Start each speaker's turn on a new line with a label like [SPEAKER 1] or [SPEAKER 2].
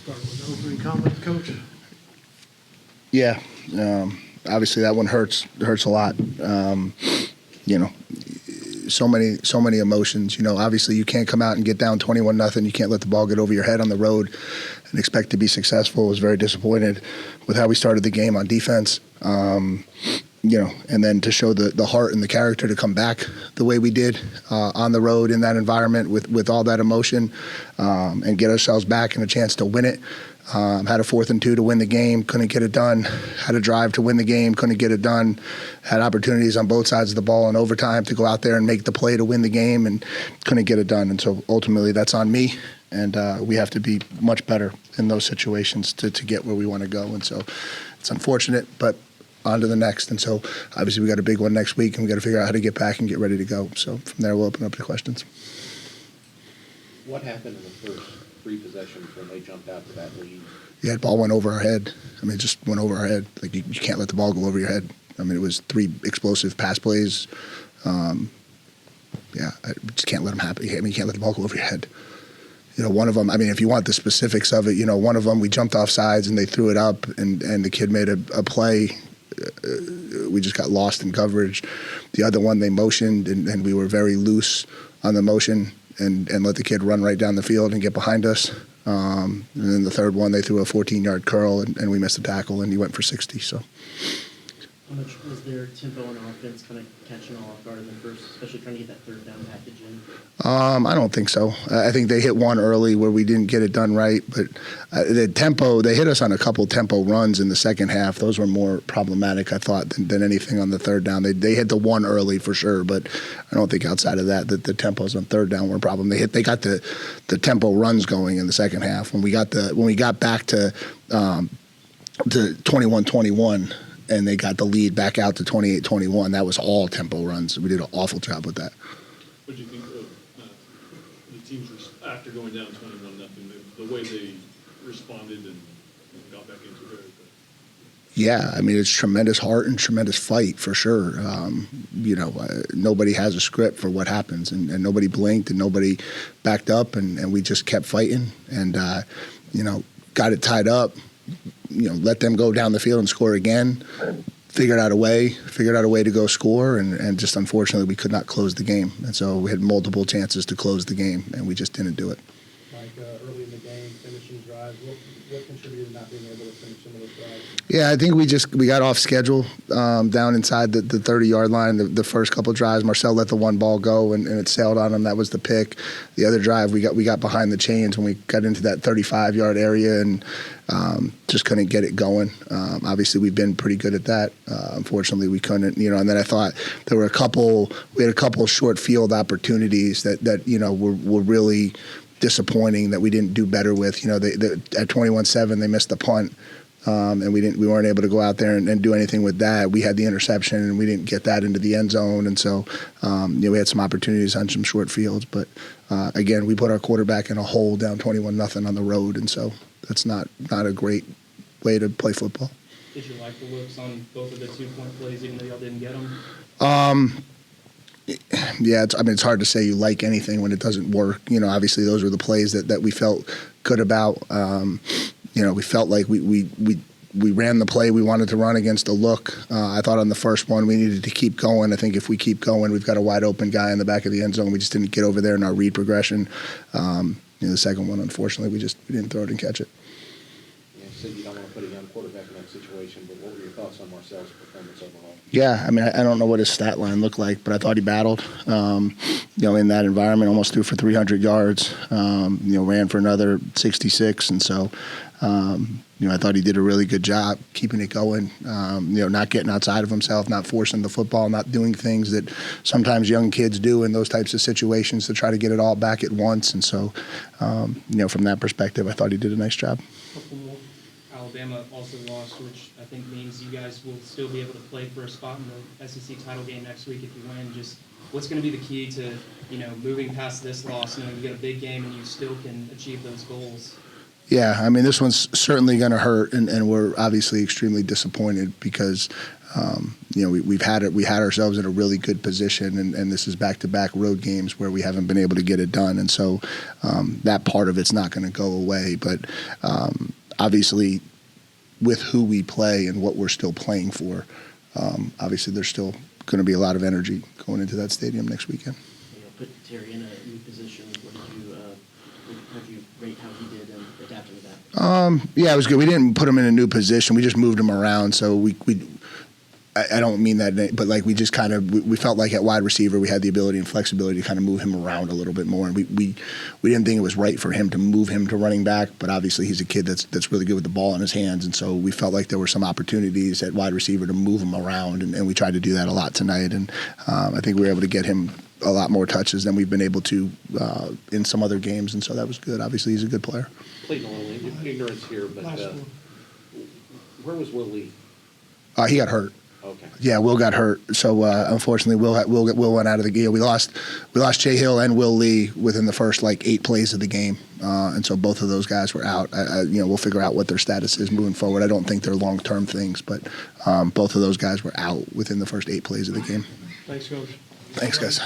[SPEAKER 1] Start with the opening comments, Coach.
[SPEAKER 2] Yeah, obviously that one hurts. It hurts a lot. You know, so many emotions. You know, obviously you can't come out and get down 21-0. You can't let the ball get over your head on the road and expect to be successful. I was very disappointed with how we started the game on defense. You know, and then to show the heart and the character to come back the way we did on the road in that environment with all that emotion and get ourselves back and a chance to win it. Had a 4th and 2 to win the game, couldn't get it done. Had a drive to win the game, couldn't get it done. Had opportunities on both sides of the ball in overtime to go out there and make the play to win the game and couldn't get it done. And so ultimately that's on me, and we have to be much better in those situations to get where we want to go. And so it's unfortunate, but on to the next. And so obviously we got a big one next week, and we got to figure out how to get back and get ready to go. So from there we'll open up to questions.
[SPEAKER 3] What happened in the first 3 possessions when they jumped out to that lead?
[SPEAKER 2] Yeah, the ball went over our head. I mean, it just went over our head. Like, you can't let the ball go over your head. I mean, it was 3 explosive pass plays. Yeah, I just can't let them happen. I mean, you can't let the ball go over your head. You know, one of them, I mean, if you want the specifics of it, you know, one of them, we jumped off sides and they threw it up, and the kid made a play. We just got lost in coverage. The other one, they motioned, and we were very loose on the motion and let the kid run right down the field and get behind us. And then the third one, they threw a 14-yard curl, and we missed the tackle, and he went for 60. So.
[SPEAKER 4] How much was their tempo and offense kind of catching all off guard in the first, especially trying to get that 3rd down package in?
[SPEAKER 2] I don't think so. I think they hit one early where we didn't get it done right, but the tempo, they hit us on a couple tempo runs in the second half. Those were more problematic, I thought, than anything on the 3rd down. They hit the one early for sure, but I don't think outside of that the tempos on 3rd down were a problem. They got the tempo runs going in the second half. When we got back to 21-21. And they got the lead back out to 28-21. That was all tempo runs. We did an awful job with that.
[SPEAKER 1] What do you think of the team's after going down 21-0, the way they responded and got back into it?
[SPEAKER 2] Yeah, I mean, it's tremendous heart and tremendous fight for sure. You know, nobody has a script for what happens, and nobody blinked and nobody backed up, and we just kept fighting and, you know, got it tied up. You know, let them go down the field and score again. Figured out a way to go score, and just unfortunately we could not close the game. And so we had multiple chances to close the game, and we just didn't do it.
[SPEAKER 5] Mike, early in the game, finishing drives, what contributed to not being able to finish some of those drives?
[SPEAKER 2] Yeah, I think we got off schedule down inside the 30-yard line. The first couple of drives, Marcel let the one ball go, and it sailed on him. That was the pick. The other drive, we got behind the chains when we got into that 35-yard area and just couldn't get it going. Obviously, we've been pretty good at that. Unfortunately, we couldn't. You know, and then I thought we had a couple short field opportunities that you know were really disappointing that we didn't do better with. You know, at 21-7 they missed the punt. And we weren't able to go out there and do anything with that. We had the interception, and we didn't get that into the end zone. And so, you know, we had some opportunities on some short fields. But, again, we put our quarterback in a hole down 21-0 on the road. And so that's not a great way to play football.
[SPEAKER 4] Did you like the looks on both of the 2-point plays, even though y'all didn't get them?
[SPEAKER 2] Yeah, it's hard to say you like anything when it doesn't work. You know, obviously those were the plays that we felt good about. You know, we felt like we ran the play we wanted to run against a look. I thought on the first one we needed to keep going. I think if we keep going, we've got a wide open guy in the back of the end zone. We just didn't get over there in our read progression. You know, the second one, unfortunately, we didn't throw it and catch it.
[SPEAKER 3] You said you don't want to put a young quarterback in that situation, but what were your thoughts on Marcel's performance overall?
[SPEAKER 2] Yeah, I mean, I don't know what his stat line looked like, but I thought he battled. You know, in that environment, almost threw for 300 yards. You know, ran for another 66, and so. You know, I thought he did a really good job keeping it going, you know, not getting outside of himself, not forcing the football, not doing things that sometimes young kids do in those types of situations to try to get it all back at once. And so, you know, from that perspective, I thought he did a nice job.
[SPEAKER 4] Alabama also lost, which I think means you guys will still be able to play for a spot in the SEC title game next week if you win. Just what's going to be the key to, you know, moving past this loss? You know, you get a big game and you still can achieve those goals.
[SPEAKER 2] Yeah, I mean, this one's certainly going to hurt, and we're obviously extremely disappointed because, We had ourselves in a really good position, and this is back-to-back road games where we haven't been able to get it done, and so that part of it's not going to go away. But obviously, with who we play and what we're still playing for, obviously there's still going to be a lot of energy going into that stadium next weekend.
[SPEAKER 6] Put Terry in a new position. How do you rate how he did in adapting to that?
[SPEAKER 2] Yeah, it was good. We didn't put him in a new position. We just moved him around. So I don't mean that, but like we just kind of we felt like at wide receiver we had the ability and flexibility to kind of move him around a little bit more, and we didn't think it was right for him to move him to running back. But obviously he's a kid that's really good with the ball in his hands, and so we felt like there were some opportunities at wide receiver to move him around, and we tried to do that a lot tonight. And I think we were able to get him a lot more touches than we've been able to in some other games, and so that was good. Obviously he's a good player.
[SPEAKER 3] Pleading a little ignorance here, but where was Will Lee?
[SPEAKER 2] He got hurt.
[SPEAKER 3] Okay.
[SPEAKER 2] Yeah, Will got hurt. So unfortunately, Will went out of the game. We lost Jay Hill and Will Lee within the first 8 plays of the game, and so both of those guys were out. We'll figure out what their status is moving forward. I don't think they're long-term things, but both of those guys were out within the first 8 plays of the game.
[SPEAKER 5] Thanks, Coach.
[SPEAKER 2] Thanks, guys.